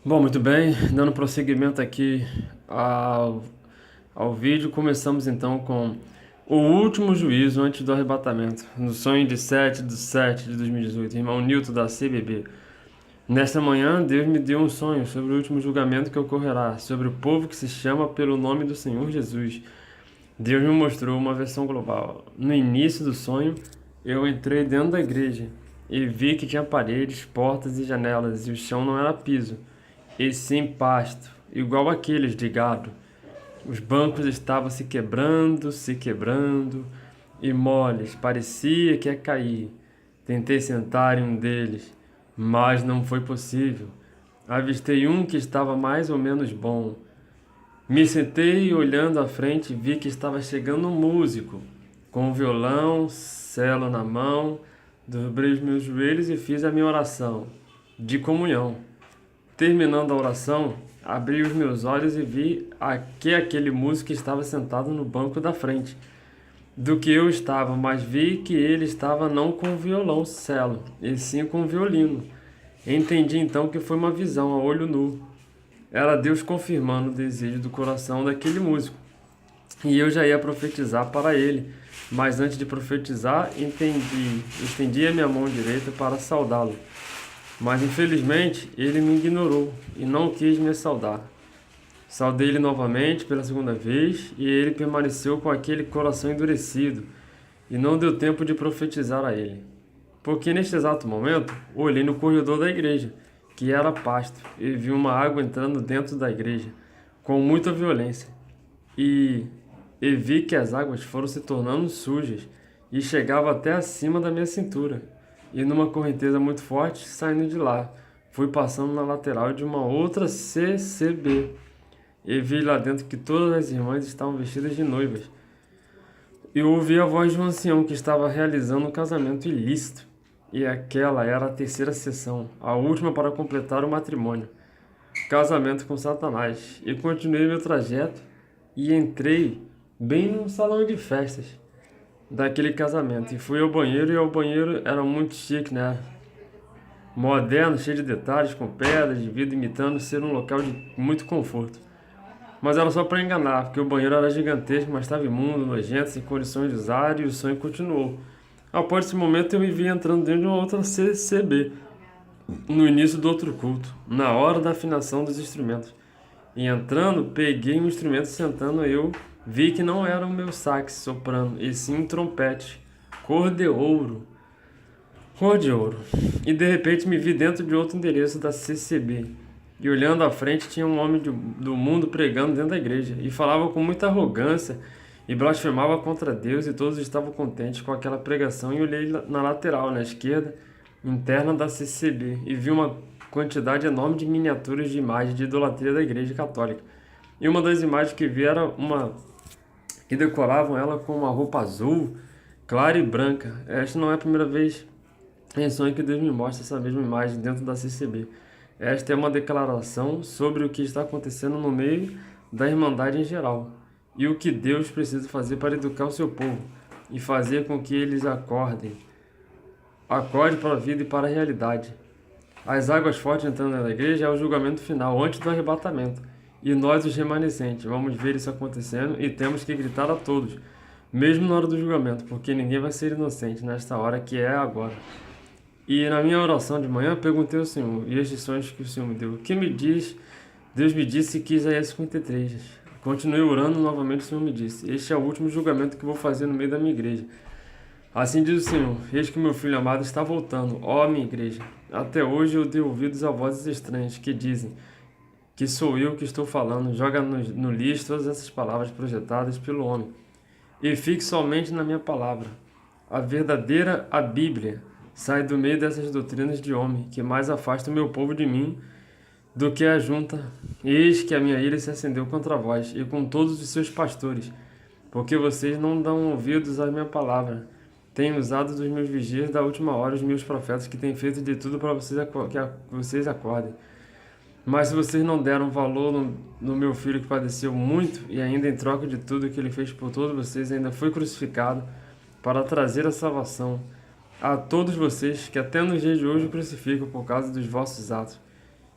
Bom, muito bem, dando prosseguimento aqui ao, ao vídeo, começamos então com o último juízo antes do arrebatamento, no sonho de 7 de 2018, irmão Newton da CBB. Nesta manhã, Deus me deu um sonho sobre o último julgamento que ocorrerá, sobre o povo que se chama pelo nome do Senhor Jesus. Deus me mostrou uma versão global. No início do sonho, eu entrei dentro da igreja e vi que tinha paredes, portas e janelas, e o chão não era piso, e sim pasto, igual aqueles de gado. Os bancos estavam se quebrando, e moles, parecia que ia cair. Tentei sentar em um deles, mas não foi possível. Avistei um que estava mais ou menos bom. Me sentei e olhando à frente vi que estava chegando um músico, com um violão, celo na mão, dobrei os meus joelhos e fiz a minha oração de comunhão. Terminando a oração, abri os meus olhos e vi que aquele músico estava sentado no banco da frente do que eu estava, mas vi que ele estava não com o violão celo, e sim com o violino. Entendi então que foi uma visão a olho nu. Era Deus confirmando o desejo do coração daquele músico. E eu já ia profetizar para ele, mas antes de profetizar, estendi a minha mão direita para saudá-lo. Mas infelizmente ele me ignorou e não quis me saudar. Saudei ele novamente pela segunda vez e ele permaneceu com aquele coração endurecido e não deu tempo de profetizar a ele. Porque neste exato momento olhei no corredor da igreja, que era pasto, e vi uma água entrando dentro da igreja com muita violência. E, e vi que as águas foram se tornando sujas e chegavam até acima da minha cintura. E numa correnteza muito forte, saindo de lá, fui passando na lateral de uma outra CCB. E vi lá dentro que todas as irmãs estavam vestidas de noivas. E ouvi a voz de um ancião que estava realizando um casamento ilícito. E aquela era a terceira sessão, a última para completar o matrimônio. Casamento com Satanás. E continuei meu trajeto e entrei bem no salão de festas daquele casamento. E fui ao banheiro, e o banheiro era muito chique, né? Moderno, cheio de detalhes, com pedras de vidro, imitando ser um local de muito conforto. Mas era só para enganar, porque o banheiro era gigantesco, mas estava imundo, nojento, sem condições de usar, e o sonho continuou. Após esse momento, eu me vi entrando dentro de uma outra CCB, no início do outro culto, na hora da afinação dos instrumentos. E entrando, peguei um instrumento, sentando eu, vi que não era o meu sax soprano, e sim um trompete, cor de ouro. Cor de ouro. E de repente me vi dentro de outro endereço da CCB. E olhando à frente tinha um homem do mundo pregando dentro da igreja. E falava com muita arrogância e blasfemava contra Deus, e todos estavam contentes com aquela pregação. E olhei na lateral, na esquerda, interna da CCB, e vi uma quantidade enorme de miniaturas de imagens de idolatria da igreja católica. E uma das imagens que vi era uma que decoravam ela com uma roupa azul, clara e branca. Esta não é a primeira vez em sonho que Deus me mostra essa mesma imagem dentro da CCB. Esta é uma declaração sobre o que está acontecendo no meio da Irmandade em geral e o que Deus precisa fazer para educar o seu povo e fazer com que eles acorde para a vida e para a realidade. As águas fortes entrando na igreja é o julgamento final, antes do arrebatamento. E nós, os remanescentes, vamos ver isso acontecendo e temos que gritar a todos, mesmo na hora do julgamento, porque ninguém vai ser inocente nesta hora que é agora. E na minha oração de manhã, perguntei ao Senhor, e estes sonhos que o Senhor me deu, o que me diz? Deus me disse que Isaías 53. Continuei orando, novamente o Senhor me disse, este é o último julgamento que vou fazer no meio da minha igreja. Assim diz o Senhor, eis que meu filho amado está voltando, ó minha igreja. Até hoje eu dei ouvidos a vozes estranhas que dizem que sou eu que estou falando, joga no lixo todas essas palavras projetadas pelo homem, e fique somente na minha palavra. A verdadeira, a Bíblia, sai do meio dessas doutrinas de homem, que mais afasta o meu povo de mim do que a junta. Eis que a minha ira se acendeu contra vós, e com todos os seus pastores, porque vocês não dão ouvidos à minha palavra. Tenho usado dos meus vigias da última hora, os meus profetas, que têm feito de tudo para que vocês acordem. Mas se vocês não deram valor no meu filho que padeceu muito, e ainda em troca de tudo que ele fez por todos vocês, ainda foi crucificado para trazer a salvação a todos vocês que até nos dias de hoje o crucificam por causa dos vossos atos.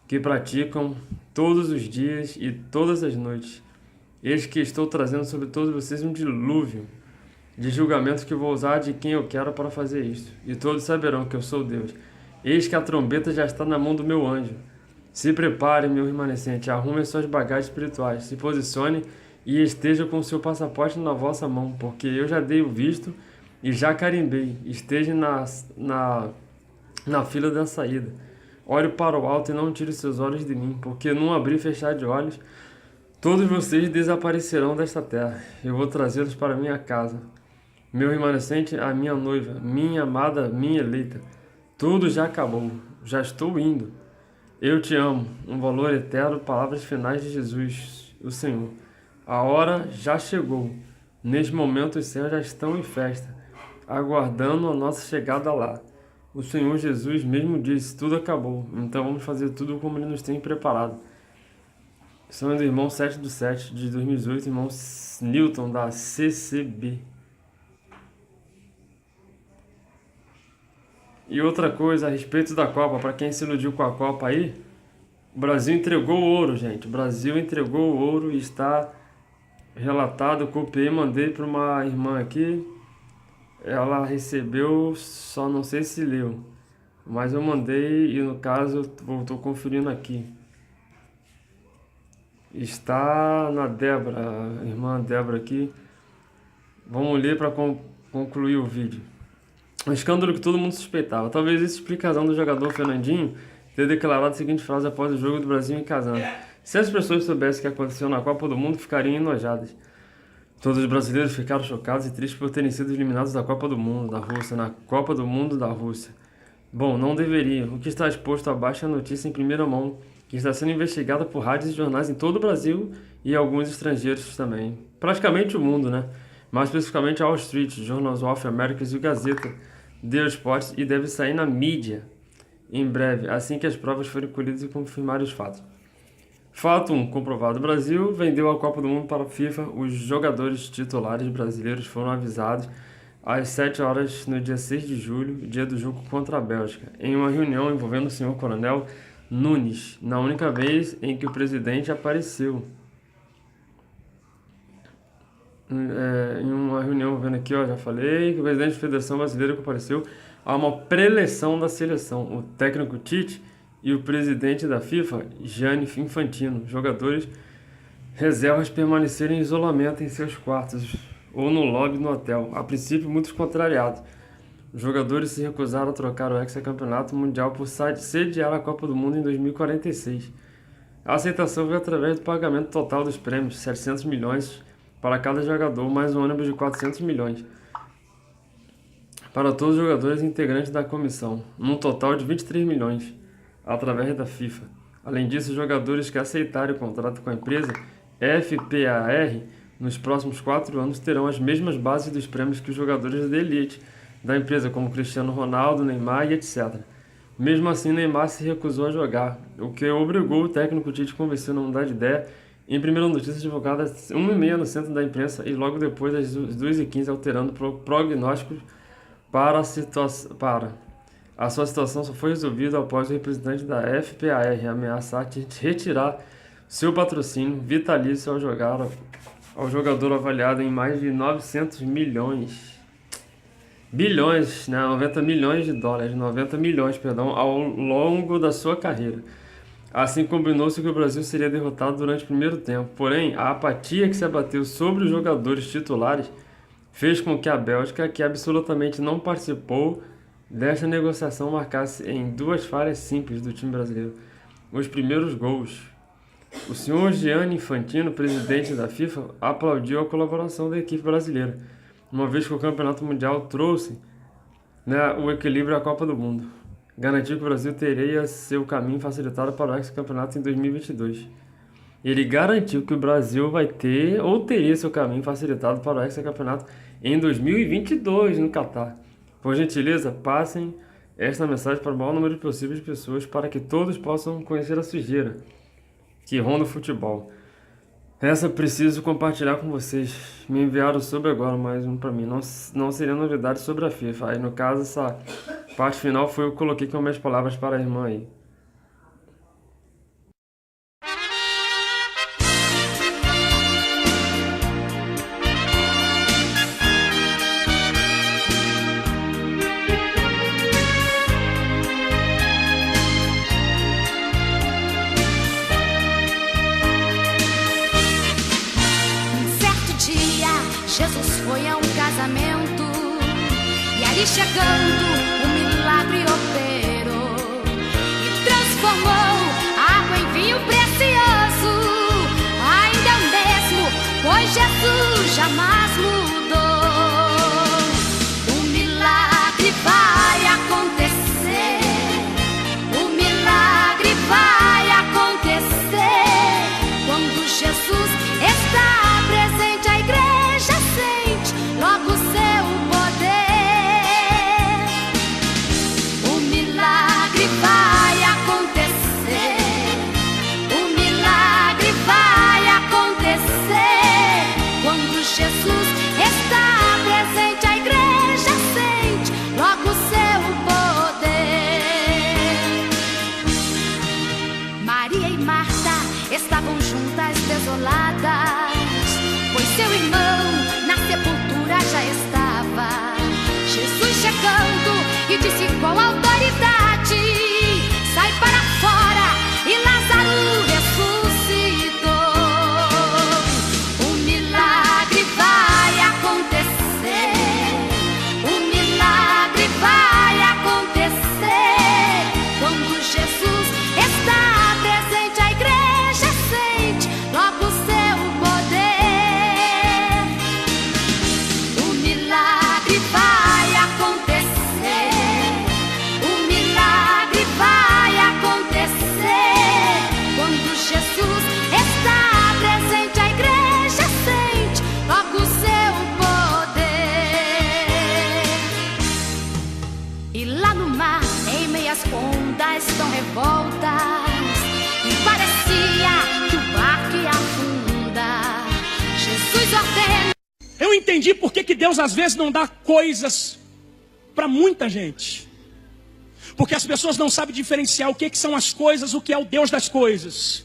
que praticam todos os dias e todas as noites. Eis que estou trazendo sobre todos vocês um dilúvio de julgamento que vou usar de quem eu quero para fazer isto. E todos saberão que eu sou Deus. Eis que a trombeta já está na mão do meu anjo. Se prepare, meu remanescente, arrume as suas bagagens espirituais, se posicione e esteja com o seu passaporte na vossa mão, porque eu já dei o visto e já carimbei. Esteja na fila da saída. Olhe para o alto e não tire seus olhos de mim, porque num abrir e fechar de olhos, todos vocês desaparecerão desta terra. Eu vou trazê-los para minha casa. Meu remanescente, a minha noiva, minha amada, minha eleita. Tudo já acabou. Já estou indo. Eu te amo. Um valor eterno, palavras finais de Jesus, o Senhor. A hora já chegou. Neste momento os céus já estão em festa, aguardando a nossa chegada lá. O Senhor Jesus mesmo disse, tudo acabou. Então vamos fazer tudo como Ele nos tem preparado. São do irmão 7/7 de 2018, irmão Newton da CCB. E outra coisa a respeito da Copa, para quem se iludiu com a Copa aí, o Brasil entregou o ouro, gente. O Brasil entregou o ouro e está relatado, copiei, mandei para uma irmã aqui. Ela recebeu, só não sei se leu, mas eu mandei e no caso eu estou conferindo aqui. Está na Débora, a irmã Débora aqui. Vamos ler para concluir o vídeo. Um escândalo que todo mundo suspeitava. Talvez isso explique a razão do jogador Fernandinho ter declarado a seguinte frase após o jogo do Brasil em Kazan: se as pessoas soubessem o que aconteceu na Copa do Mundo, ficariam enojadas. Todos os brasileiros ficaram chocados e tristes por terem sido eliminados da Copa do Mundo da Rússia, na Copa do Mundo da Rússia. Bom, não deveriam. O que está exposto abaixo é a notícia em primeira mão, que está sendo investigada por rádios e jornais em todo o Brasil e alguns estrangeiros também. Praticamente o mundo, né? Mais especificamente a Wall Street, Journal of America e o Gazeta dello Sport, e deve sair na mídia em breve, assim que as provas forem colhidas e confirmarem os fatos. Fato 1, comprovado. O Brasil vendeu a Copa do Mundo para a FIFA. Os jogadores titulares brasileiros foram avisados às 7 horas no dia 6 de julho, dia do jogo contra a Bélgica, em uma reunião envolvendo o senhor Coronel Nunes, na única vez em que o presidente apareceu. Em uma reunião, vendo aqui, ó, já falei que o presidente da Federação Brasileira compareceu a uma preleção da seleção. O técnico Tite e o presidente da FIFA, Gianni Infantino. Jogadores reservas permaneceram em isolamento em seus quartos ou no lobby no hotel. A princípio, muitos contrariados. Os jogadores se recusaram a trocar o hexacampeonato mundial por sediar a Copa do Mundo em 2046. A aceitação veio através do pagamento total dos prêmios, 700 milhões para cada jogador, mais um ônibus de 400 milhões para todos os jogadores integrantes da comissão, num total de 23 milhões, através da FIFA. Além disso, os jogadores que aceitarem o contrato com a empresa FPAR nos próximos 4 anos terão as mesmas bases dos prêmios que os jogadores de elite da empresa, como Cristiano Ronaldo, Neymar e etc. Mesmo assim, Neymar se recusou a jogar, o que obrigou o técnico Tite a convencer a mudar de ideia. Em primeira notícia divulgada às 1h30 no centro da imprensa e logo depois às 2h15, alterando prognósticos para a situação. A sua situação só foi resolvida após o representante da FPAR ameaçar retirar seu patrocínio vitalício ao jogador avaliado em mais de 900 milhões. Bilhões, né? 90 milhões de dólares, 90 milhões, perdão, ao longo da sua carreira. Assim, combinou-se que o Brasil seria derrotado durante o primeiro tempo. Porém, a apatia que se abateu sobre os jogadores titulares fez com que a Bélgica, que absolutamente não participou desta negociação, marcasse em 2 falhas simples do time brasileiro os primeiros gols. O senhor Gianni Infantino, presidente da FIFA, aplaudiu a colaboração da equipe brasileira, uma vez que o Campeonato Mundial trouxe, né, o equilíbrio à Copa do Mundo. Garantiu que o Brasil teria seu caminho facilitado para o hexacampeonato em 2022. Ele garantiu que o Brasil vai ter ou teria seu caminho facilitado para o hexacampeonato em 2022 no Catar. Por gentileza, passem esta mensagem para o maior número possível de pessoas para que todos possam conhecer a sujeira que ronda o futebol. Essa preciso compartilhar com vocês. Me enviaram sobre agora mais um para mim. Não seria novidade sobre a FIFA. Aí no caso, essa parte final foi eu coloquei com minhas palavras para a irmã aí. chegando, o milagre operou e transformou água em vinho precioso. Ainda é o mesmo, pois Jesus jamais mudou. O milagre vai acontecer, o milagre vai acontecer. Quando Jesus está presente, a igreja sente logo o seu poder. O milagre vai acontecer, o milagre vai acontecer. Quando Jesus está presente, a igreja sente logo o seu poder. Maria e Marta estavam juntas desoladas, pois seu irmão na sepultura já estava. Jesus chegando e disse com autoridade: sai para fora, e Lázaro ressuscitou. O milagre vai acontecer, o milagre vai acontecer. Quando Jesus está presente, a igreja sente logo o seu poder. O milagre vai acontecer, o milagre vai acontecer. Quando Jesus está presente, a igreja sente logo o seu poder. E lá no mar, em meias ondas tão revoltas, e parecia que o barco ia afundar, Jesus ordena. Eu entendi por que Deus às vezes não dá coisas para muita gente. Porque as pessoas não sabem diferenciar o que são as coisas, o que é o Deus das coisas.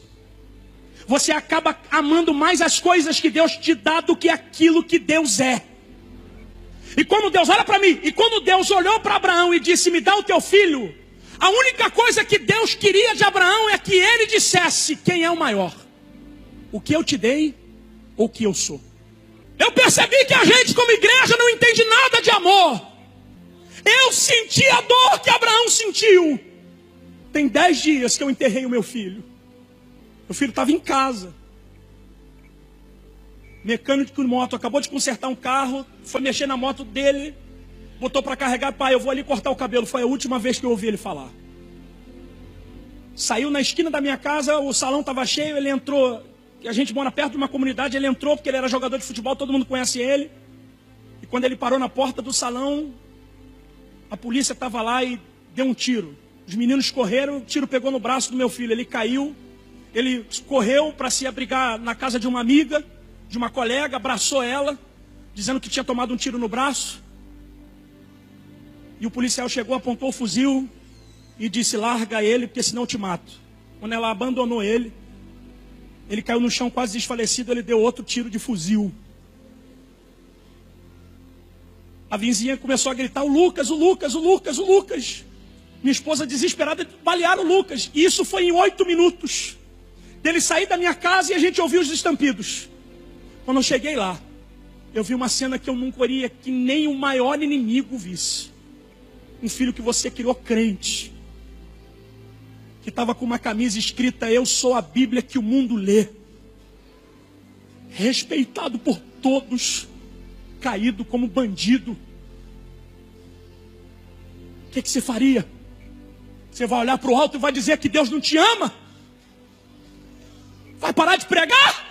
Você acaba amando mais as coisas que Deus te dá do que aquilo que Deus é. E quando Deus olha para mim, e quando Deus olhou para Abraão e disse: me dá o teu filho, a única coisa que Deus queria de Abraão é que ele dissesse quem é o maior: o que eu te dei ou o que eu sou. Eu percebi que a gente como igreja não entende nada de amor. Eu senti a dor que Abraão sentiu. Tem 10 dias que eu enterrei o meu filho. Meu filho estava em casa. Mecânico de moto, acabou de consertar um carro, foi mexer na moto dele, botou para carregar: pai, eu vou ali cortar o cabelo. Foi a última vez que eu ouvi ele falar. Saiu na esquina da minha casa, o salão estava cheio, ele entrou. A gente mora perto de uma comunidade, ele entrou porque ele era jogador de futebol, todo mundo conhece ele. E quando ele parou na porta do salão, a polícia estava lá e deu um tiro. Os meninos correram, o tiro pegou no braço do meu filho, ele caiu. Ele correu para se abrigar na casa de uma amiga, de uma colega, abraçou ela, dizendo que tinha tomado um tiro no braço. E o policial chegou, apontou o fuzil e disse: larga ele, porque senão eu te mato. Quando ela abandonou ele, ele caiu no chão quase desfalecido, ele deu outro tiro de fuzil. A vizinha começou a gritar: o Lucas, o Lucas, o Lucas, o Lucas. Minha esposa desesperada, balearam o Lucas. E isso foi em 8 minutos. Dele sair da minha casa e a gente ouviu os estampidos. Quando eu cheguei lá, eu vi uma cena que eu não queria que nem o maior inimigo visse. Um filho que você criou crente, que estava com uma camisa escrita: eu sou a Bíblia que o mundo lê. Respeitado por todos, caído como bandido. O que você faria? Você vai olhar para o alto e vai dizer que Deus não te ama? Vai parar de pregar?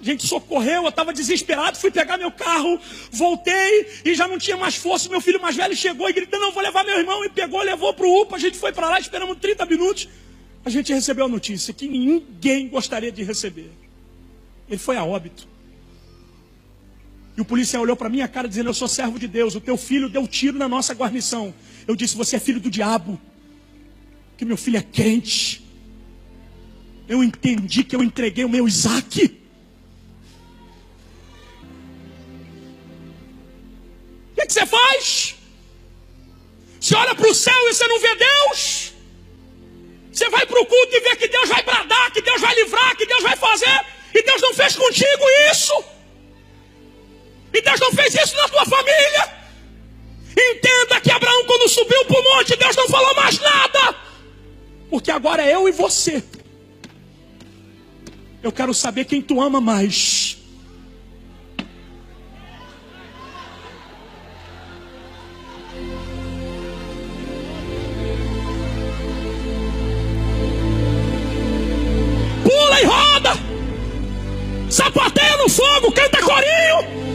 A gente socorreu, eu estava desesperado, fui pegar meu carro, voltei e já não tinha mais força. Meu filho mais velho chegou e gritando: não, vou levar meu irmão. E pegou, levou para o UPA, a gente foi para lá, esperamos 30 minutos. A gente recebeu a notícia que ninguém gostaria de receber. Ele foi a óbito. E o policial olhou para minha cara dizendo: eu sou servo de Deus, o teu filho deu tiro na nossa guarnição. Eu disse: você é filho do diabo, que meu filho é crente. Eu entendi que eu entreguei o meu Isaac. O que você faz? Você olha para o céu e você não vê Deus? Você vai para o culto e vê que Deus vai bradar, que Deus vai livrar, que Deus vai fazer, e Deus não fez contigo isso? E Deus não fez isso na tua família. Entenda que Abraão, quando subiu para o monte, Deus não falou mais nada. Porque agora é eu e você. Eu quero saber quem tu ama mais. Pula e roda. Sapateia no fogo, canta corinho.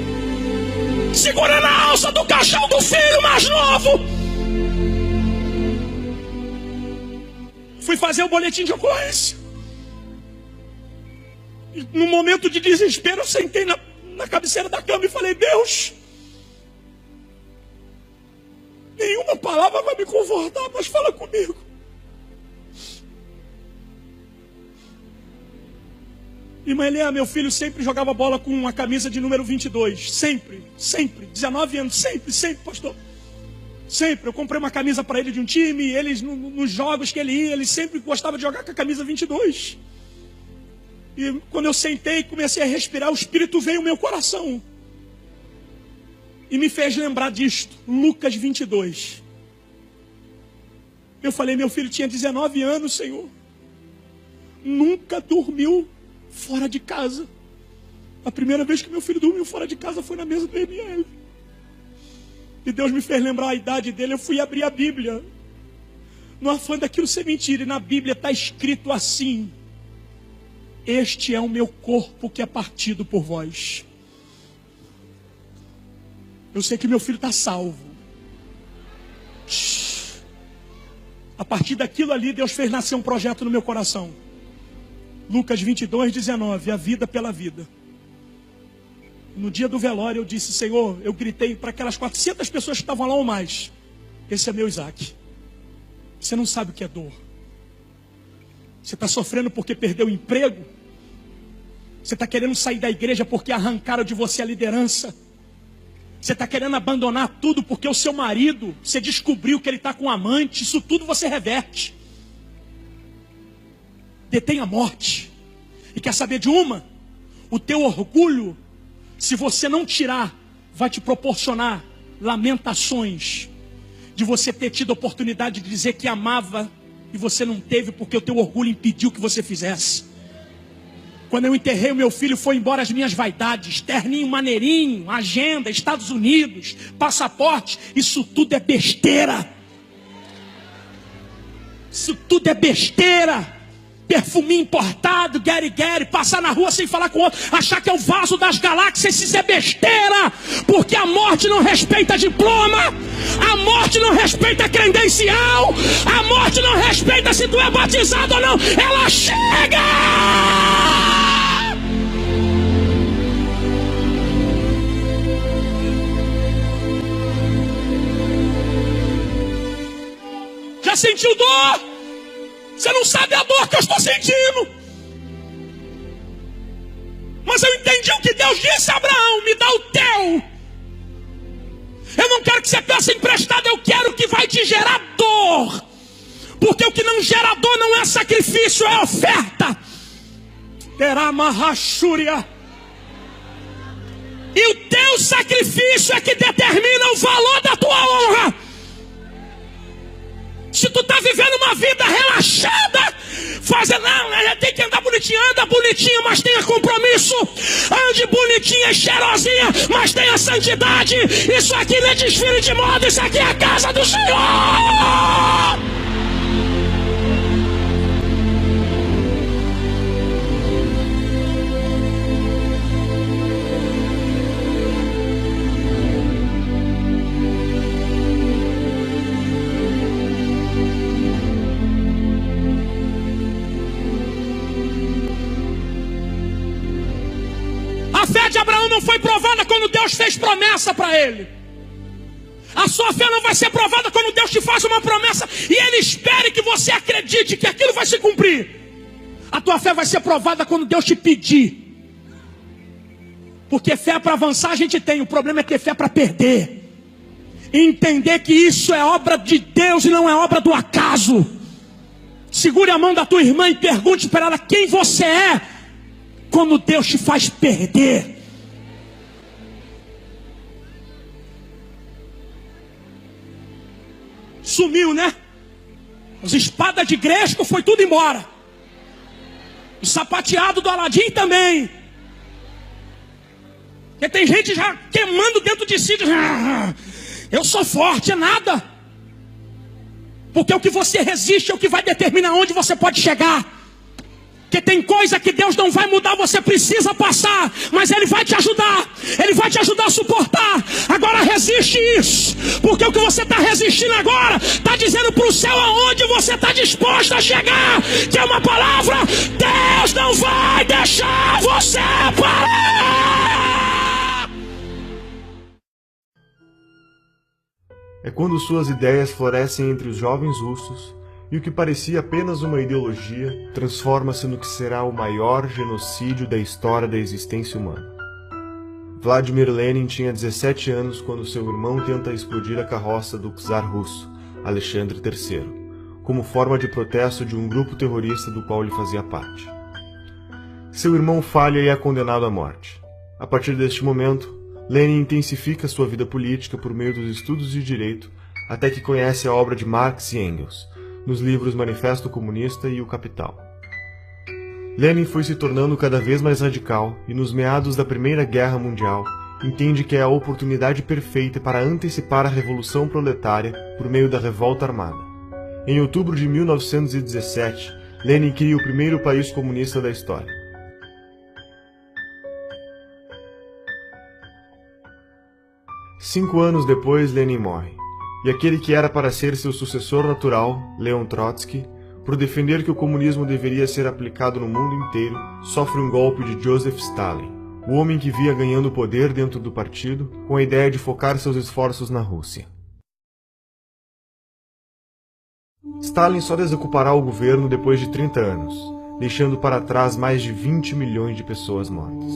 Segura na alça do caixão do filho mais novo. Fui fazer o boletim de ocorrência. E, num momento de desespero, eu sentei na cabeceira da cama e falei: Deus, nenhuma palavra vai me confortar, mas fala comigo. Irmã Helena, meu filho sempre jogava bola com uma camisa de número 22. Sempre. 19 anos, sempre, pastor. Sempre. Eu comprei uma camisa para ele de um time. Eles, nos jogos que ele ia, ele sempre gostava de jogar com a camisa 22. E quando eu sentei e comecei a respirar, o Espírito veio ao meu coração. E me fez lembrar disto. Lucas 22. Eu falei: meu filho tinha 19 anos, Senhor. Nunca dormiu fora de casa. A primeira vez que meu filho dormiu fora de casa foi na mesa do ML. E Deus me fez lembrar a idade dele. Eu fui abrir a Bíblia, no afã daquilo ser mentira. E na Bíblia está escrito assim: este é o meu corpo que é partido por vós. Eu sei que meu filho está salvo. A partir daquilo ali, Deus fez nascer um projeto no meu coração. Lucas 22, 19, a vida pela vida. No dia do velório eu disse: Senhor, eu gritei para aquelas 400 pessoas que estavam lá ou mais: esse é meu Isaac. Você não sabe o que é dor. Você está sofrendo porque perdeu o emprego. Você está querendo sair da igreja porque arrancaram de você a liderança. Você está querendo abandonar tudo porque o seu marido, você descobriu que ele está com um amante. Isso tudo você reverte. Detém a morte. E quer saber de uma? O teu orgulho, se você não tirar, vai te proporcionar lamentações de você ter tido a oportunidade de dizer que amava e você não teve porque o teu orgulho impediu que você fizesse. Quando eu enterrei o meu filho, foi embora as minhas vaidades, terninho maneirinho, agenda, Estados Unidos, passaporte. Isso tudo é besteira. Isso tudo é besteira. Perfuminho importado, gueri-gueri, passar na rua sem falar com o outro, achar que é o vaso das galáxias, isso é besteira, porque a morte não respeita diploma, a morte não respeita credencial, a morte não respeita se tu é batizado ou não, ela chega! Já sentiu dor? Você não sabe a dor que eu estou sentindo. Mas eu entendi o que Deus disse a Abraão: me dá o teu. Eu não quero que você peça emprestado, eu quero que vai te gerar dor. Porque o que não gera dor não é sacrifício, é oferta. Terá marrachúria. E o teu sacrifício é que determina o valor da tua honra. Se tu está vivendo uma vida relaxada, fazendo, não, tem que andar bonitinho, anda bonitinho, mas tenha compromisso. Ande bonitinha e cheirosinha, mas tenha santidade. Isso aqui não é desfile de moda, isso aqui é a casa do Senhor. A fé de Abraão não foi provada quando Deus fez promessa para ele. A sua fé não vai ser provada quando Deus te faz uma promessa e Ele espere que você acredite que aquilo vai se cumprir. A tua fé vai ser provada quando Deus te pedir. Porque fé para avançar a gente tem, o problema é ter fé para perder. E entender que isso é obra de Deus e não é obra do acaso. Segure a mão da tua irmã e pergunte para ela quem você é quando Deus te faz perder. sumiu, né? As espadas de Gresco foi tudo embora. O sapateado do Aladim também. Porque tem gente já queimando dentro de si. Eu sou forte, é nada. Porque o que você resiste é o que vai determinar onde você pode chegar. Porque tem coisa que Deus não vai mudar, você precisa passar, mas Ele vai te ajudar. Ele vai te ajudar a suportar. Agora resiste isso. Porque o que você está resistindo agora está dizendo para o céu aonde você está disposto a chegar. Que é uma palavra: Deus não vai deixar você parar. É quando suas ideias florescem entre os jovens russos e o que parecia apenas uma ideologia transforma-se no que será o maior genocídio da história da existência humana. Vladimir Lenin tinha 17 anos quando seu irmão tenta explodir a carroça do czar russo, Alexandre III, como forma de protesto de um grupo terrorista do qual ele fazia parte. Seu irmão falha e é condenado à morte. A partir deste momento, Lenin intensifica sua vida política por meio dos estudos de direito até que conhece a obra de Marx e Engels, nos livros Manifesto Comunista e O Capital. Lenin foi se tornando cada vez mais radical e, nos meados da Primeira Guerra Mundial, entende que é a oportunidade perfeita para antecipar a Revolução Proletária por meio da revolta armada. Em outubro de 1917, Lenin cria o primeiro país comunista da história. Cinco anos depois, Lenin morre. E aquele que era para ser seu sucessor natural, Leon Trotsky, por defender que o comunismo deveria ser aplicado no mundo inteiro, sofre um golpe de Joseph Stalin, o homem que via ganhando poder dentro do partido, com a ideia de focar seus esforços na Rússia. Stalin só desocupará o governo depois de 30 anos, deixando para trás mais de 20 milhões de pessoas mortas.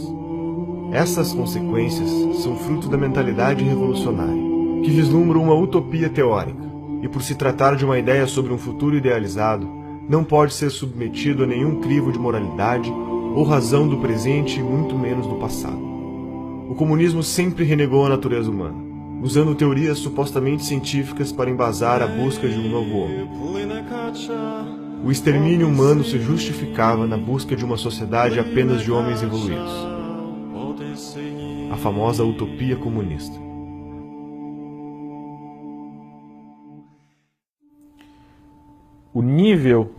Essas consequências são fruto da mentalidade revolucionária, que vislumbra uma utopia teórica, e por se tratar de uma ideia sobre um futuro idealizado, não pode ser submetido a nenhum crivo de moralidade ou razão do presente e muito menos do passado. O comunismo sempre renegou a natureza humana, usando teorias supostamente científicas para embasar a busca de um novo homem. O extermínio humano se justificava na busca de uma sociedade apenas de homens evoluídos. A famosa utopia comunista. O nível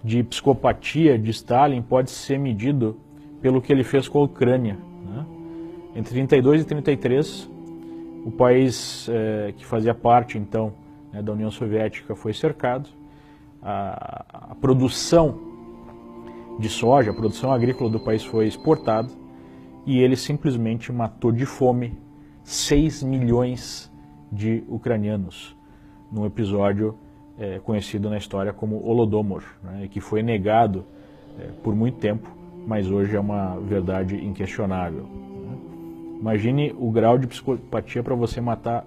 de psicopatia de Stalin pode ser medido pelo que ele fez com a Ucrânia, né? Entre 32 e 33, o país que fazia parte, então, da União Soviética foi cercado. A produção de soja, a produção agrícola do país foi exportada e ele simplesmente matou de fome 6 milhões de ucranianos, num episódio conhecido na história como Holodomor, né, que foi negado por muito tempo, mas hoje é uma verdade inquestionável. Né? Imagine o grau de psicopatia para você matar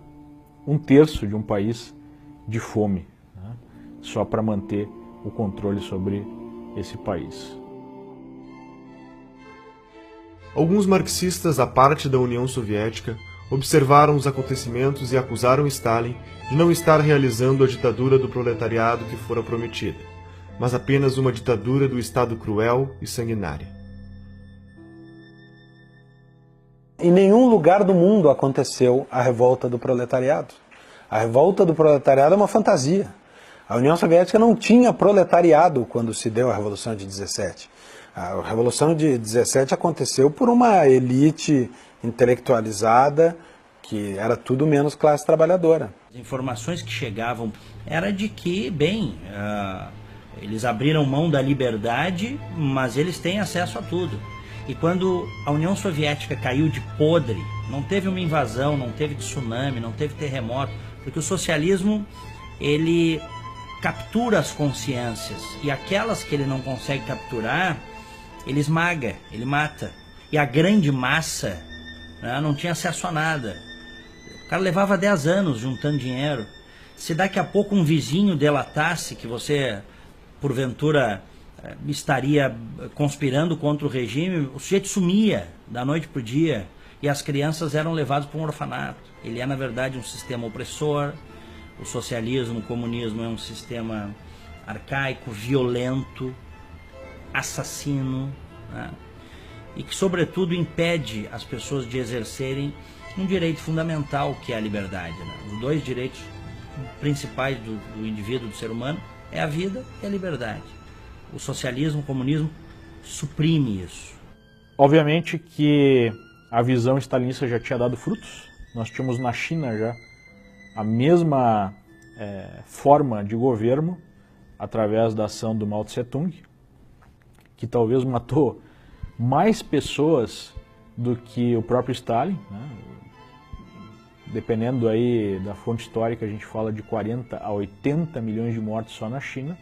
1/3 de um país de fome, né, só para manter o controle sobre esse país. Alguns marxistas à parte da União Soviética observaram os acontecimentos e acusaram Stalin de não estar realizando a ditadura do proletariado que fora prometida, mas apenas uma ditadura do Estado cruel e sanguinária. Em nenhum lugar do mundo aconteceu a revolta do proletariado. A revolta do proletariado é uma fantasia. A União Soviética não tinha proletariado quando se deu a Revolução de 17. A Revolução de 17 aconteceu por uma elite intelectualizada que era tudo menos classe trabalhadora. As informações que chegavam era de que, bem, eles abriram mão da liberdade, mas eles têm acesso a tudo. E quando a União Soviética caiu de podre, não teve uma invasão, não teve tsunami, não teve terremoto, porque o socialismo, ele captura as consciências, e aquelas que ele não consegue capturar, ele esmaga, ele mata. E a grande massa, né, não tinha acesso a nada. O cara levava 10 anos juntando dinheiro. Se daqui a pouco um vizinho delatasse que você, porventura, estaria conspirando contra o regime, o sujeito sumia da noite para o dia e as crianças eram levadas para um orfanato. Ele é, na verdade, um sistema opressor, o socialismo, o comunismo é um sistema arcaico, violento, assassino, né? E que, sobretudo, impede as pessoas de exercerem um direito fundamental, que é a liberdade, né? Os dois direitos principais do indivíduo, do ser humano, é a vida e a liberdade. O socialismo, o comunismo suprime isso. Obviamente que a visão stalinista já tinha dado frutos. Nós tínhamos na China já a mesma forma de governo através da ação do Mao Tse-tung, que talvez matou mais pessoas do que o próprio Stalin, né? Dependendo aí da fonte histórica, a gente fala de 40 a 80 milhões de mortes só na China.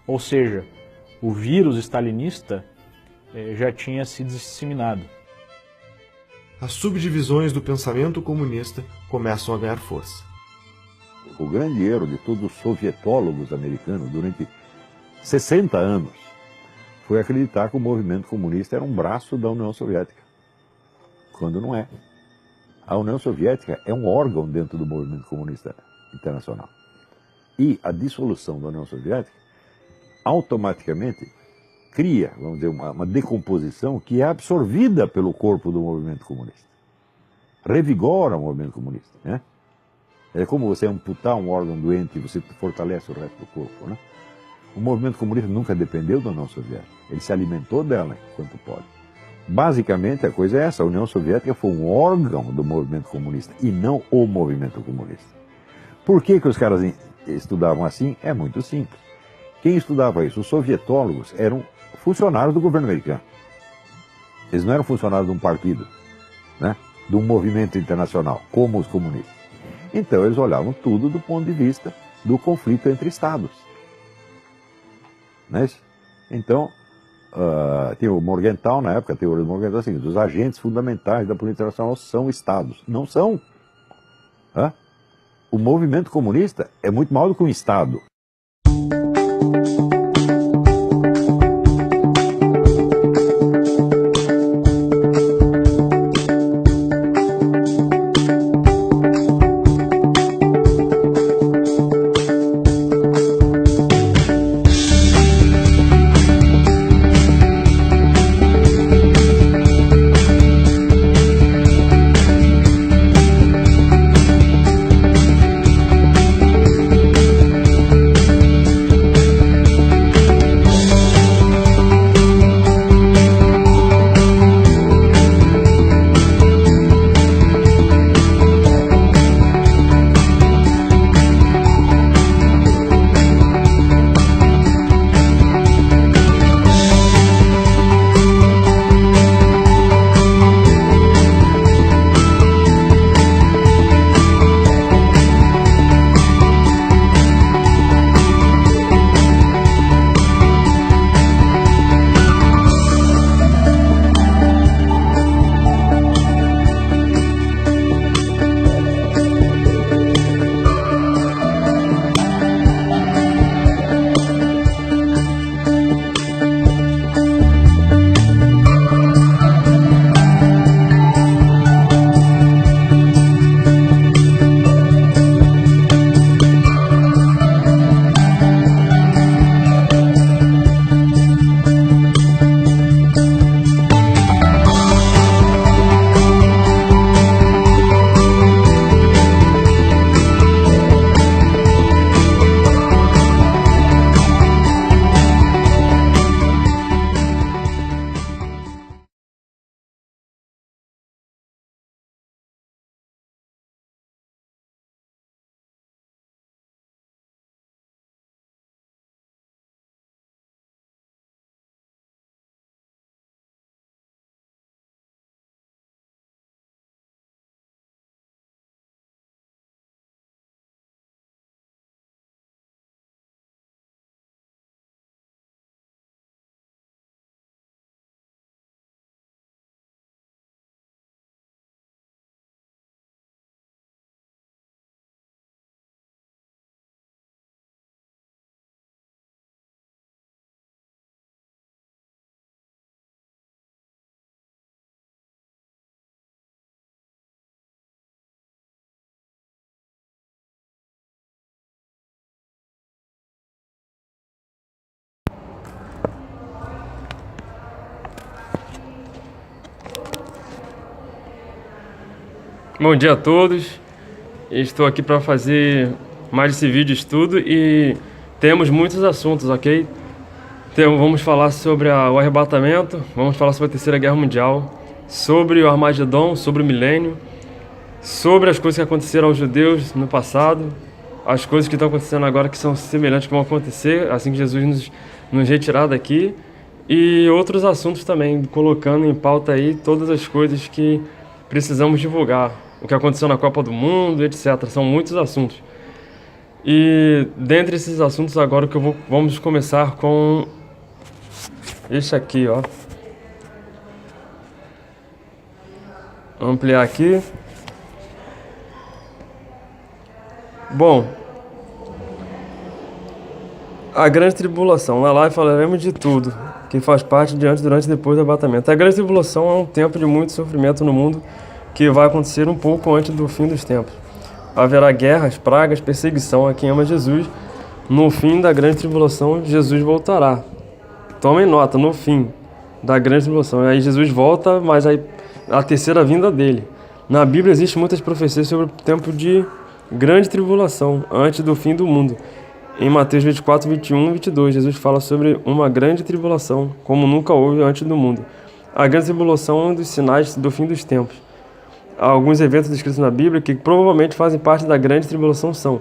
Ou seja, o vírus stalinista já tinha se disseminado. As subdivisões do pensamento comunista começam a ganhar força. O grande erro de todos os sovietólogos americanos durante 60 anos foi acreditar que o movimento comunista era um braço da União Soviética, quando não é. A União Soviética é um órgão dentro do movimento comunista internacional. E a dissolução da União Soviética automaticamente cria, vamos dizer, uma decomposição que é absorvida pelo corpo do movimento comunista. Revigora o movimento comunista, né? É como você amputar um órgão doente e você fortalece o resto do corpo, né? O movimento comunista nunca dependeu da União Soviética. Ele se alimentou dela enquanto pode. Basicamente a coisa é essa: a União Soviética foi um órgão do movimento comunista e não o movimento comunista. Por que os caras estudavam assim? É muito simples. Quem estudava isso? Os sovietólogos eram funcionários do governo americano. Eles não eram funcionários de um partido, né? De um movimento internacional, como os comunistas. Então eles olhavam tudo do ponto de vista do conflito entre estados. Não é isso? Então, tem o Morgenthau, na época, a teoria do Morgenthau, assim, os agentes fundamentais da política internacional são estados. Não são. O movimento comunista é muito maior do que um estado. Bom dia a todos. Estou aqui para fazer mais esse vídeo estudo e temos muitos assuntos, ok? Então, vamos falar sobre o arrebatamento, vamos falar sobre a Terceira Guerra Mundial, sobre o Armagedon, sobre o milênio, sobre as coisas que aconteceram aos judeus no passado, as coisas que estão acontecendo agora que são semelhantes que vão acontecer assim que Jesus nos retirar daqui, e outros assuntos também, colocando em pauta aí todas as coisas que precisamos divulgar, o que aconteceu na Copa do Mundo, etc. São muitos assuntos. E dentre esses assuntos agora vamos começar com este aqui, ó. Vou ampliar aqui. Bom, a grande tribulação. Na live falaremos de tudo que faz parte de antes, durante e depois do arrebatamento. A grande tribulação é um tempo de muito sofrimento no mundo que vai acontecer um pouco antes do fim dos tempos. Haverá guerras, pragas, perseguição a quem ama Jesus. No fim da grande tribulação, Jesus voltará. Tomem nota, no fim da grande tribulação. Aí Jesus volta, mas aí a terceira vinda dele. Na Bíblia existem muitas profecias sobre o tempo de grande tribulação, antes do fim do mundo. Em Mateus 24, 21 e 22, Jesus fala sobre uma grande tribulação, como nunca houve antes do mundo. A grande tribulação é um dos sinais do fim dos tempos. Há alguns eventos descritos na Bíblia que provavelmente fazem parte da grande tribulação são: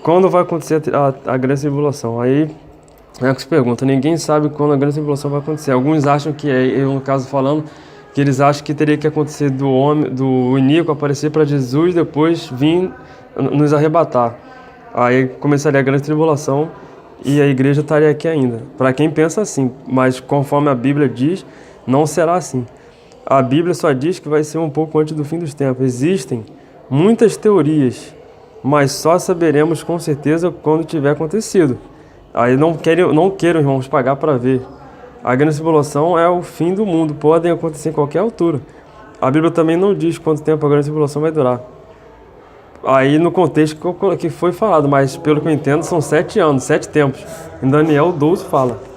quando vai acontecer a grande tribulação? Aí é o que se pergunta, ninguém sabe quando a grande tribulação vai acontecer. Alguns acham que eu no caso falando, que eles acham que teria que acontecer do iníquo aparecer para Jesus, depois vir nos arrebatar. Aí começaria a grande tribulação e a igreja estaria aqui ainda. Para quem pensa assim, mas conforme a Bíblia diz, não será assim. A Bíblia só diz que vai ser um pouco antes do fim dos tempos. Existem muitas teorias, mas só saberemos com certeza quando tiver acontecido. Aí não queiram, irmãos, pagar para ver. A grande tribulação é o fim do mundo, podem acontecer em qualquer altura. A Bíblia também não diz quanto tempo a grande tribulação vai durar. Aí no contexto que foi falado, mas pelo que eu entendo são 7 anos, 7 tempos. Em Daniel 12 fala.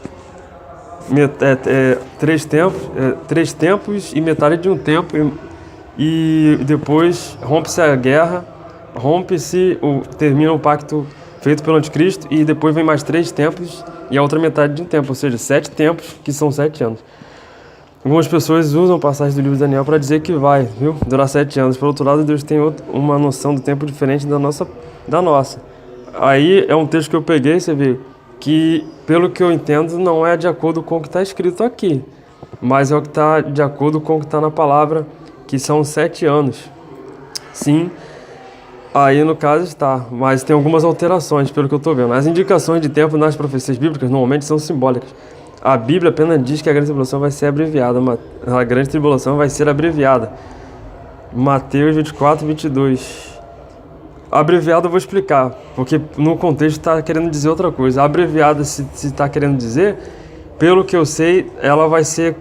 3 tempos e metade de um tempo, e depois rompe-se a guerra, termina o pacto feito pelo anticristo, e depois vem mais 3 tempos e a outra metade de um tempo, ou seja, 7 tempos, que são 7 anos. Algumas pessoas usam passagens do livro de Daniel para dizer que vai, durar 7 anos. Por outro lado, Deus tem uma noção do tempo diferente da nossa. Aí é um texto que eu peguei, você vê, que pelo que eu entendo não é de acordo com o que está escrito aqui, mas é o que está de acordo com o que está na palavra, que são 7 anos. Sim, aí no caso está, mas tem algumas alterações pelo que eu estou vendo. As indicações de tempo nas profecias bíblicas normalmente são simbólicas. A Bíblia apenas diz que a grande tribulação vai ser abreviada, a grande tribulação vai ser abreviada. Mateus 24, 22. Abreviada eu vou explicar, porque no contexto está querendo dizer outra coisa. A abreviada, se está querendo dizer, pelo que eu sei, ela vai ser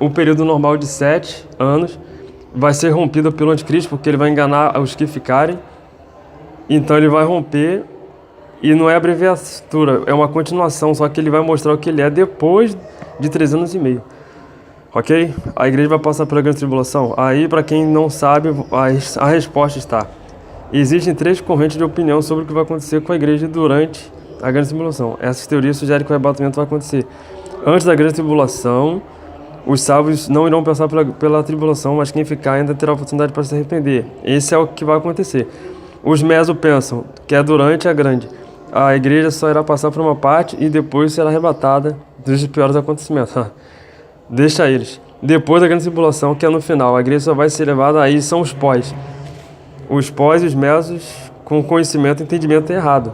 o período normal de 7 anos, vai ser rompida pelo anticristo, porque ele vai enganar os que ficarem, então ele vai romper, e não é abreviatura, é uma continuação, só que ele vai mostrar o que ele é depois de 3 anos e meio. Ok? A igreja vai passar pela grande tribulação? Aí, para quem não sabe, a resposta está: existem 3 correntes de opinião sobre o que vai acontecer com a igreja durante a grande tribulação. Essas teorias sugerem que o arrebatamento vai acontecer antes da grande tribulação. Os salvos não irão passar pela tribulação, mas quem ficar ainda terá a oportunidade para se arrepender. Esse é o que vai acontecer. Os meso pensam que é durante a grande. A igreja só irá passar por uma parte e depois será arrebatada dos piores acontecimentos. Deixa eles. Depois da grande tribulação, que é no final, a igreja só vai ser levada, aí são os pós. Os pós e os mesos com conhecimento e entendimento errado.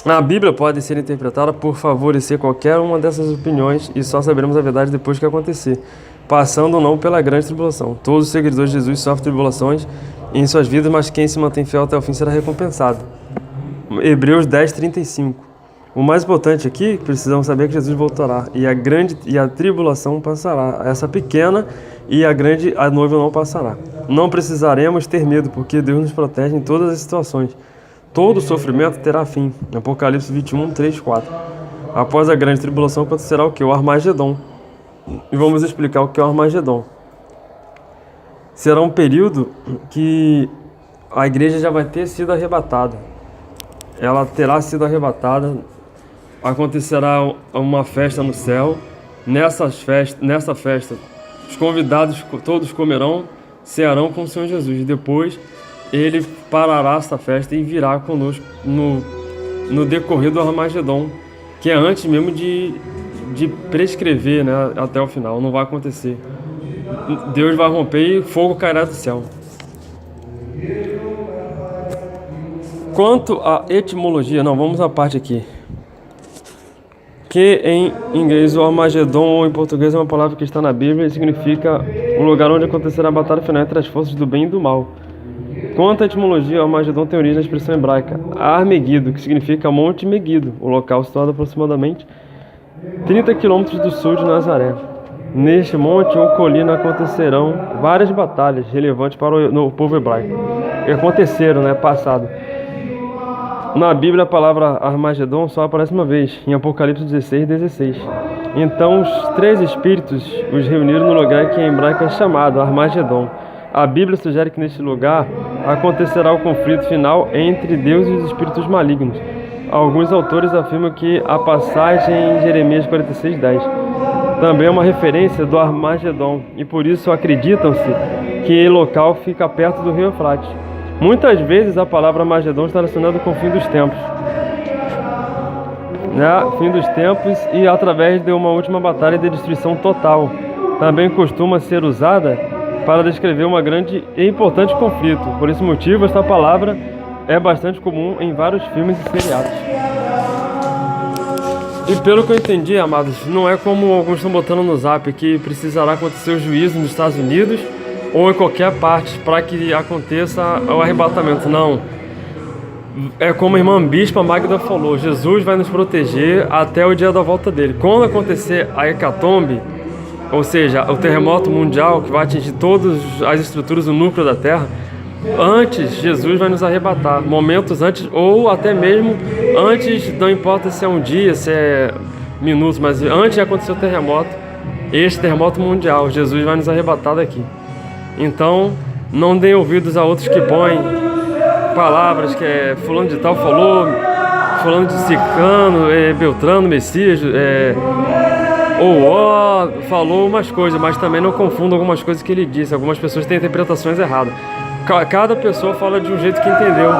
A Bíblia pode ser interpretada por favorecer qualquer uma dessas opiniões e só saberemos a verdade depois que acontecer, passando ou não pela grande tribulação. Todos os seguidores de Jesus sofrem tribulações em suas vidas, mas quem se mantém fiel até o fim será recompensado. Hebreus 10, 35. O mais importante aqui, precisamos saber que Jesus voltará e a tribulação passará. Essa pequena e a noiva não passará. Não precisaremos ter medo, porque Deus nos protege em todas as situações. Todo sofrimento terá fim. Apocalipse 21, 3, 4. Após a grande tribulação acontecerá o que? O Armagedon. E vamos explicar o que é o Armagedon. será um período que a igreja já vai ter sido arrebatada. Ela terá sido arrebatada, acontecerá uma festa no céu. Nessa festa, os convidados todos comerão, cearão com o Senhor Jesus. E depois ele parará essa festa e virá conosco no decorrer do Armagedon, que é antes mesmo de prescrever, né, até o final. Não vai acontecer. Deus vai romper e fogo cairá do céu. Quanto à etimologia, não, vamos à parte aqui. Que em inglês o Armagedon, ou em português, é uma palavra que está na Bíblia e significa o lugar onde acontecerá a batalha final entre as forças do bem e do mal. Quanto à etimologia, o Armagedon tem origem na expressão hebraica Ar-Megido, que significa Monte Megido, o local situado aproximadamente 30 quilômetros do sul de Nazaré. Neste monte ou colina acontecerão várias batalhas relevantes para o povo hebraico. E aconteceram, né? Passado. Na Bíblia, a palavra Armagedon só aparece uma vez, em Apocalipse 16:16. Então, os três espíritos os reuniram no lugar que em hebraico é chamado Armagedon. A Bíblia sugere que neste lugar acontecerá o conflito final entre Deus e os espíritos malignos. Alguns autores afirmam que a passagem em Jeremias 46:10 também é uma referência do Armagedon, e por isso acreditam-se que o local fica perto do rio Eufrates. Muitas vezes a palavra Armagedon está relacionada com o fim dos tempos, né? Fim dos tempos e através de uma última batalha de destruição total. Também costuma ser usada para descrever uma grande e importante conflito. Por esse motivo, esta palavra é bastante comum em vários filmes e seriados. E pelo que eu entendi, amados, não é como alguns estão botando no zap, que precisará acontecer o juízo nos Estados Unidos ou em qualquer parte para que aconteça o arrebatamento. Não. É como a irmã Bispa Magda falou, Jesus vai nos proteger até o dia da volta dele. Quando acontecer a hecatombe, ou seja, o terremoto mundial que vai atingir todas as estruturas do núcleo da Terra, antes Jesus vai nos arrebatar, momentos antes ou até mesmo antes, não importa se é um dia, se é minutos, mas antes de acontecer o terremoto, este terremoto mundial, Jesus vai nos arrebatar daqui. Então, não deem ouvidos a outros que põem palavras que fulano de tal falou, fulano de ciclano, Beltrano, Messias, falou umas coisas, mas também não confundam algumas coisas que ele disse. Algumas pessoas têm interpretações erradas. Cada pessoa fala de um jeito que entendeu.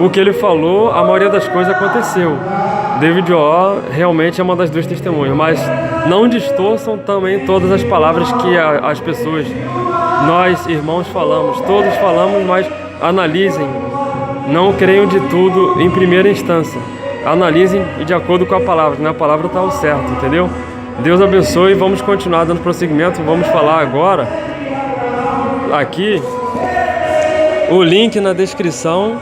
O que ele falou, a maioria das coisas aconteceu. David O. realmente é uma das duas testemunhas, mas não distorçam também todas as palavras que as pessoas, nós irmãos falamos. Todos falamos, mas analisem. Não creiam de tudo em primeira instância. Analisem e de acordo com a palavra, na palavra está o certo, entendeu? Deus abençoe, vamos continuar dando prosseguimento. Vamos falar agora aqui o link na descrição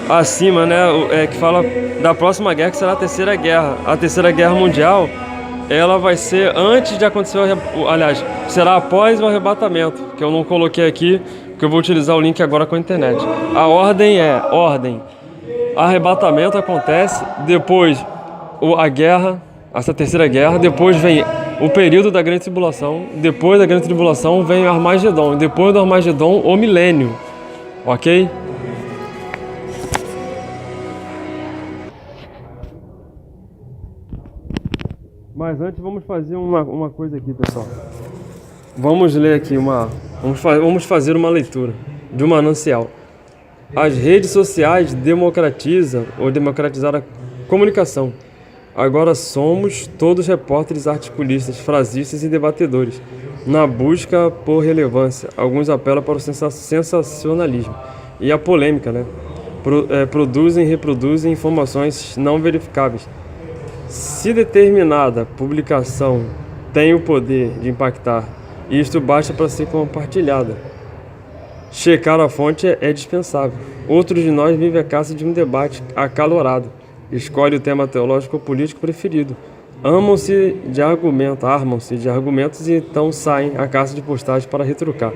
acima, né, que fala da próxima guerra, que será a Terceira Guerra. A Terceira Guerra Mundial, ela vai ser antes de acontecer aliás, será após o arrebatamento, que eu não coloquei aqui, porque eu vou utilizar o link agora com a internet. A ordem arrebatamento acontece, depois a guerra, essa Terceira Guerra, depois vem o período da Grande Tribulação, depois da Grande Tribulação vem o Armagedon, depois do Armagedon o milênio, ok? Mas antes vamos fazer uma coisa aqui, pessoal. Vamos ler aqui vamos fazer uma leitura de um manancial. As redes sociais democratizaram a comunicação. Agora somos todos repórteres, articulistas, frasistas e debatedores, na busca por relevância. Alguns apelam para o sensacionalismo e a polêmica, né? Produzem e reproduzem informações não verificáveis. Se determinada publicação tem o poder de impactar, isto basta para ser compartilhada. Checar a fonte é dispensável. Outros de nós vivem a caça de um debate acalorado. Escolhe o tema teológico ou político preferido. Armam-se de argumentos e então saem à caça de postagens para retrucar.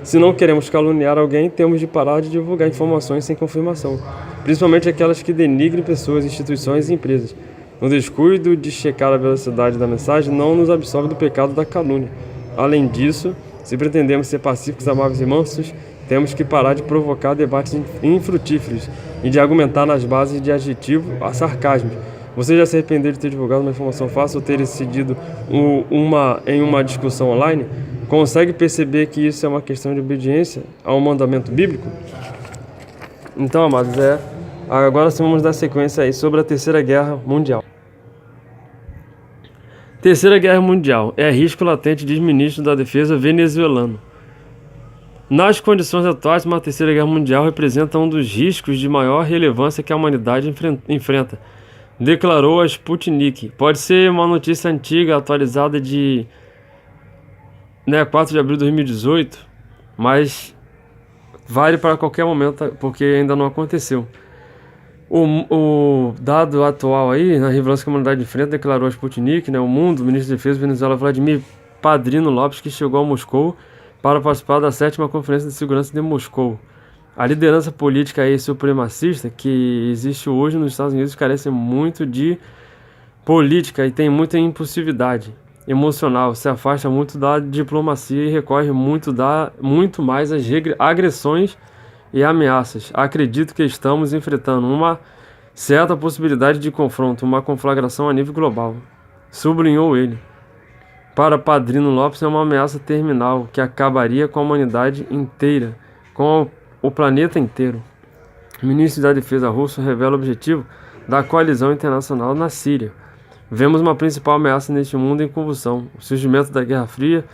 Se não queremos caluniar alguém, temos de parar de divulgar informações sem confirmação, principalmente aquelas que denigrem pessoas, instituições e empresas. No descuido de checar a velocidade da mensagem, não nos absolve do pecado da calúnia. Além disso, Se pretendemos ser pacíficos, amáveis e mansos, temos que parar de provocar debates infrutíferos e de argumentar nas bases de adjetivo a sarcasmo. Você já se arrependeu de ter divulgado uma informação falsa ou ter incidido em uma discussão online? Consegue perceber que isso é uma questão de obediência a um mandamento bíblico? Então, amados, agora sim vamos dar sequência aí sobre a Terceira Guerra Mundial. Terceira Guerra Mundial é risco latente, diz ministro da Defesa venezuelano. Nas condições atuais, uma Terceira Guerra Mundial representa um dos riscos de maior relevância que a humanidade enfrenta, declarou a Sputnik. Pode ser uma notícia antiga, atualizada de 4 de abril de 2018, mas vale para qualquer momento, porque ainda não aconteceu. O dado atual aí, na relevância que a humanidade enfrenta, declarou a Sputnik, o mundo, o ministro da Defesa da Venezuela, Vladimir Padrino Lopes, que chegou a Moscou para participar da 7ª Conferência de Segurança de Moscou. A liderança política aí supremacista que existe hoje nos Estados Unidos carece muito de política e tem muita impulsividade emocional, se afasta muito da diplomacia e recorre muito mais às agressões e ameaças. Acredito que estamos enfrentando uma certa possibilidade de confronto, uma conflagração a nível global, sublinhou ele. Para Padrino Lopes, é uma ameaça terminal que acabaria com a humanidade inteira, com o planeta inteiro. O ministro da Defesa russo revela o objetivo da coalizão internacional na Síria. Vemos uma principal ameaça neste mundo em convulsão, o surgimento da Guerra Fria,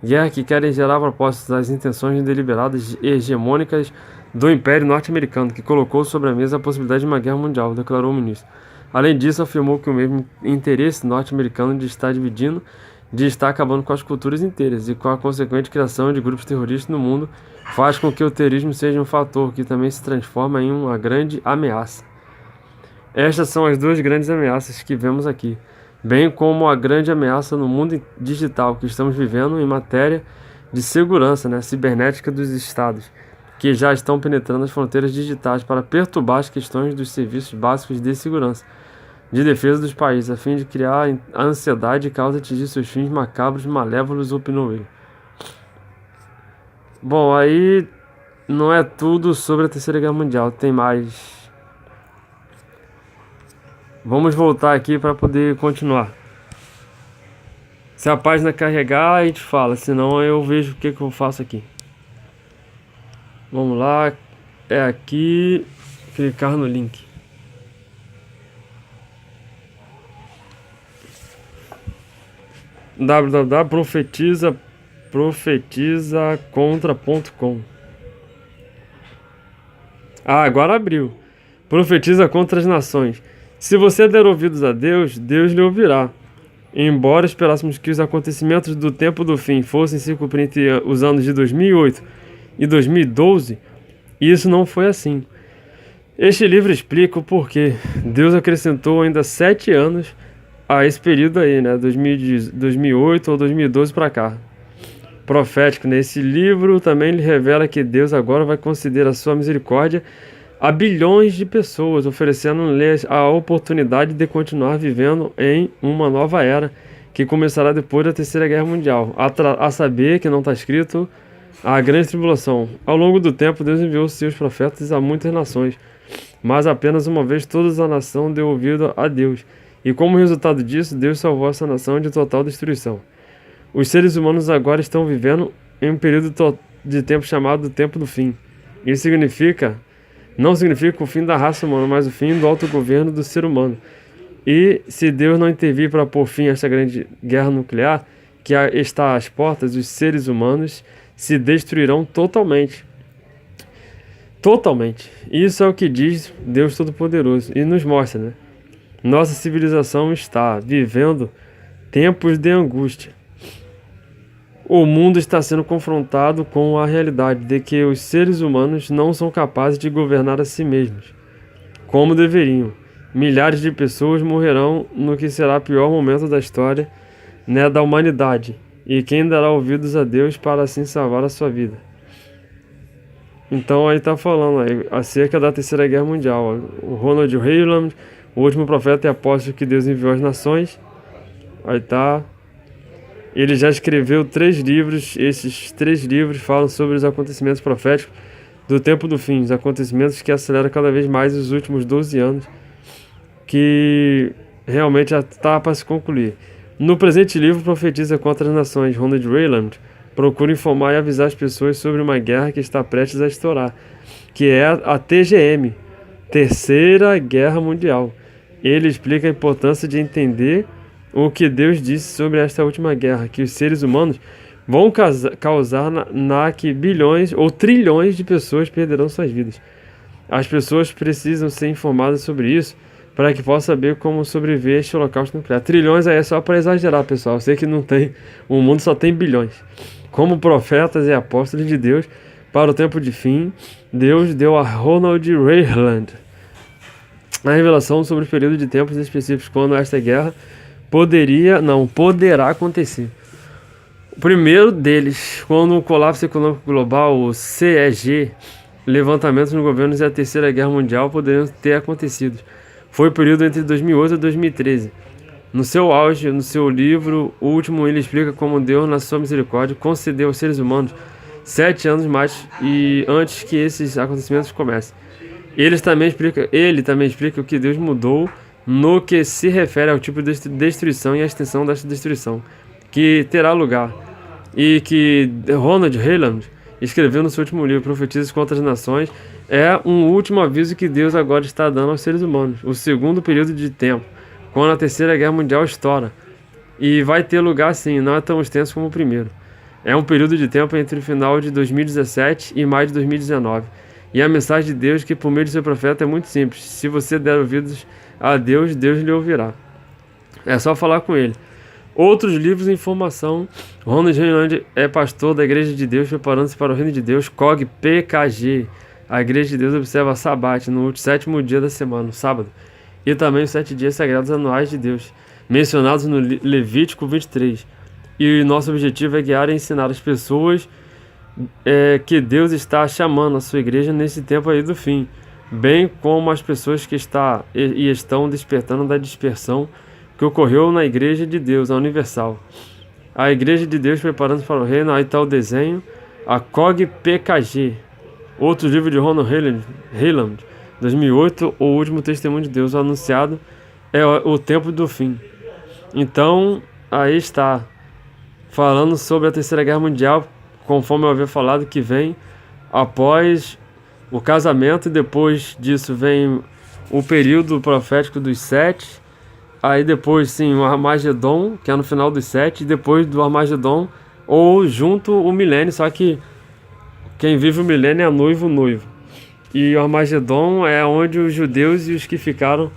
guerra que querem gerar propósitos das intenções deliberadas e hegemônicas do Império Norte-Americano, que colocou sobre a mesa a possibilidade de uma guerra mundial, declarou o ministro. Além disso, afirmou que o mesmo interesse norte-americano de estar dividindo, de estar acabando com as culturas inteiras e com a consequente criação de grupos terroristas no mundo, faz com que o terrorismo seja um fator que também se transforma em uma grande ameaça. Estas são as duas grandes ameaças que vemos aqui, bem como a grande ameaça no mundo digital que estamos vivendo em matéria de segurança cibernética dos estados, que já estão penetrando as fronteiras digitais para perturbar as questões dos serviços básicos de segurança, de defesa dos países, a fim de criar a ansiedade e causa atingir seus fins macabros, malévolos, opinou ele. Bom, aí não é tudo sobre a Terceira Guerra Mundial, tem mais. Vamos voltar aqui para poder continuar. Se a página carregar, a gente fala, senão eu vejo o que eu faço aqui. Vamos lá, é aqui, clicar no link. www.profetizacontra.com. Agora abriu. Profetiza contra as nações. Se você der ouvidos a Deus, Deus lhe ouvirá. Embora esperássemos que os acontecimentos do tempo do fim fossem se cumprir entre os anos de 2008 e 2012, isso não foi assim. Este livro explica o porquê. Deus acrescentou ainda 7 anos a esse período aí, 2008 ou 2012 para cá. Profético, nesse livro também lhe revela que Deus agora vai conceder a sua misericórdia a bilhões de pessoas, oferecendo-lhes a oportunidade de continuar vivendo em uma nova era que começará depois da Terceira Guerra Mundial, a saber que não está escrito a grande tribulação. Ao longo do tempo, Deus enviou seus profetas a muitas nações, mas apenas uma vez toda a nação deu ouvido a Deus, e como resultado disso, Deus salvou essa nação de total destruição. Os seres humanos agora estão vivendo em um período de tempo chamado Tempo do Fim. Isso não significa o fim da raça humana, mas o fim do autogoverno do ser humano. E se Deus não intervir para pôr fim a esta grande guerra nuclear que está às portas, os seres humanos se destruirão totalmente. Totalmente. Isso é o que diz Deus Todo-Poderoso e nos mostra, Nossa civilização está vivendo tempos de angústia. O mundo está sendo confrontado com a realidade de que os seres humanos não são capazes de governar a si mesmos, como deveriam. Milhares de pessoas morrerão no que será o pior momento da história da humanidade, e quem dará ouvidos a Deus para assim salvar a sua vida? Então aí está falando acerca da Terceira Guerra Mundial. O Ronald Reagan, o último profeta e apóstolo que Deus enviou às nações. Aí está Ele já escreveu 3 livros. Esses 3 livros falam sobre os acontecimentos proféticos do tempo do fim, os acontecimentos que aceleram cada vez mais os últimos 12 anos, que realmente já está para se concluir. No presente livro, profetiza contra as nações. Ronald Reagan procura informar e avisar as pessoas sobre uma guerra que está prestes a estourar, que é a TGM, Terceira Guerra Mundial. Ele explica a importância de entender o que Deus disse sobre esta última guerra, que os seres humanos vão causar na que bilhões ou trilhões de pessoas perderão suas vidas. As pessoas precisam ser informadas sobre isso para que possam saber como sobreviver a este holocausto nuclear. Trilhões aí é só para exagerar, pessoal. Eu sei que não tem, o mundo só tem bilhões. Como profetas e apóstolos de Deus, para o tempo de fim, Deus deu a Ronald Reagan a revelação sobre o período de tempos específicos quando esta guerra poderá acontecer. O primeiro deles, quando o colapso econômico global, o CEG, levantamentos no governo e a Terceira Guerra Mundial poderiam ter acontecido. Foi o período entre 2008 e 2013. No seu auge, no seu livro O Último, ele explica como Deus, na sua misericórdia, concedeu aos seres humanos 7 anos mais e antes que esses acontecimentos comecem. Ele também explica o que Deus mudou no que se refere ao tipo de destruição e à extensão desta destruição, que terá lugar, e que Ronald Reagan escreveu no seu último livro, Profetiza contra as Nações, é um último aviso que Deus agora está dando aos seres humanos. O segundo período de tempo, quando a Terceira Guerra Mundial estoura. E vai ter lugar sim, não é tão extenso como o primeiro. É um período de tempo entre o final de 2017 e maio de 2019. E a mensagem de Deus, que por meio de seu profeta, é muito simples. Se você der ouvidos a Deus, Deus lhe ouvirá. É só falar com ele. Outros livros de informação. Ronald Reagan é pastor da Igreja de Deus, preparando-se para o Reino de Deus, COG PKG. A Igreja de Deus observa a Sabat no 7º dia da semana, no sábado, e também os 7 dias sagrados anuais de Deus, mencionados no Levítico 23. E nosso objetivo é guiar e ensinar as pessoas que Deus está chamando a sua igreja nesse tempo aí do fim, bem como as pessoas que estão despertando da dispersão que ocorreu na Igreja de Deus, a Universal. A Igreja de Deus preparando para o reino, aí está o desenho, a COG PKG. Outro livro de Ronald Reagan, 2008, O Último Testemunho de Deus, anunciado é o tempo do fim. Então, aí está, falando sobre a Terceira Guerra Mundial, conforme eu havia falado, que vem após o casamento, e depois disso vem o período profético dos 7, aí depois sim o Armagedon, que é no final dos 7, e depois do Armagedon, ou junto o milênio, só que quem vive o milênio é o noivo. E o Armagedon é onde os judeus e os que ficaram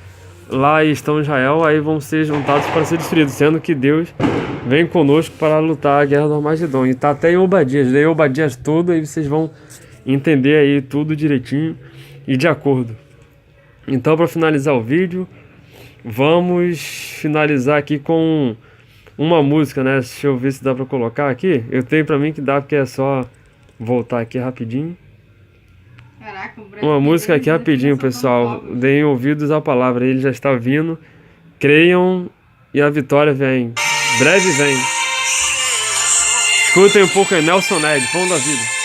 lá e estão em Israel, aí vão ser juntados para ser destruídos, sendo que Deus vem conosco para lutar a guerra do Armagedon. E tá até em Obadias, leia Obadias todo, aí vocês vão entender aí tudo direitinho e de acordo. Então, para finalizar o vídeo, vamos finalizar aqui com uma música, né? Deixa eu ver se dá para colocar aqui. Eu tenho para mim que dá, porque é só voltar aqui rapidinho. Caraca, uma música aqui rapidinho, pessoal. Deem ouvidos à palavra, ele já está vindo. Creiam e a vitória vem. Breve vem. Escutem um pouco aí, Nelson Ned, Pão da Vida.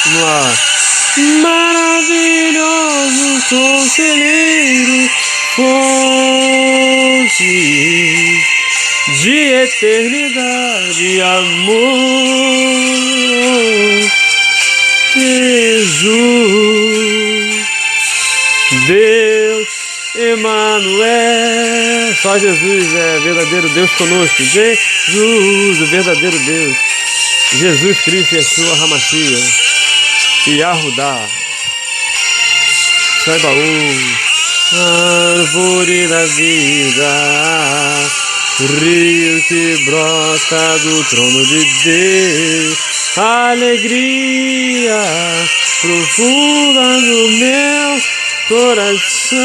Vamos lá. Maravilhoso conselheiro, fonte de eternidade e amor, Jesus, Deus, Emanuel. Só Jesus é verdadeiro Deus conosco. Jesus, o verdadeiro Deus. Jesus Cristo, Yeshua Hamashia. Yahudá, Saibaú, árvore da vida, rio que brota do trono de Deus, alegria profunda no meu coração.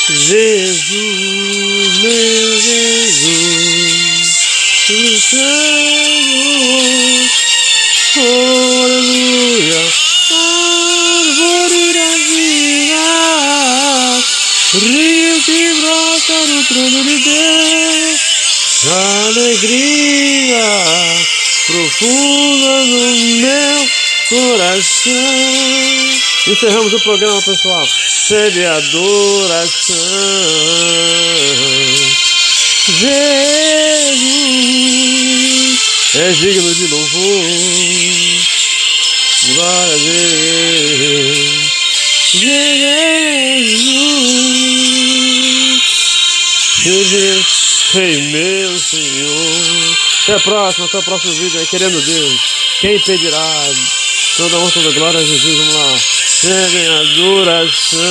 Jesus, meu Jesus, o Senhor, aleluia, árvore da vida, rio que brota no trono de Deus, alegria profunda no meu coração. Encerramos o programa, pessoal. Sede adoração. Jesus é digno de louvor. Glória a Deus. Jesus, Rei meu Senhor. Até o próximo vídeo aí, querendo Deus. Quem pedirá? Toda honra, toda glória a Jesus. Vamos lá. Sede adoração.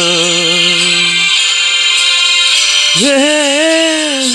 Jesus.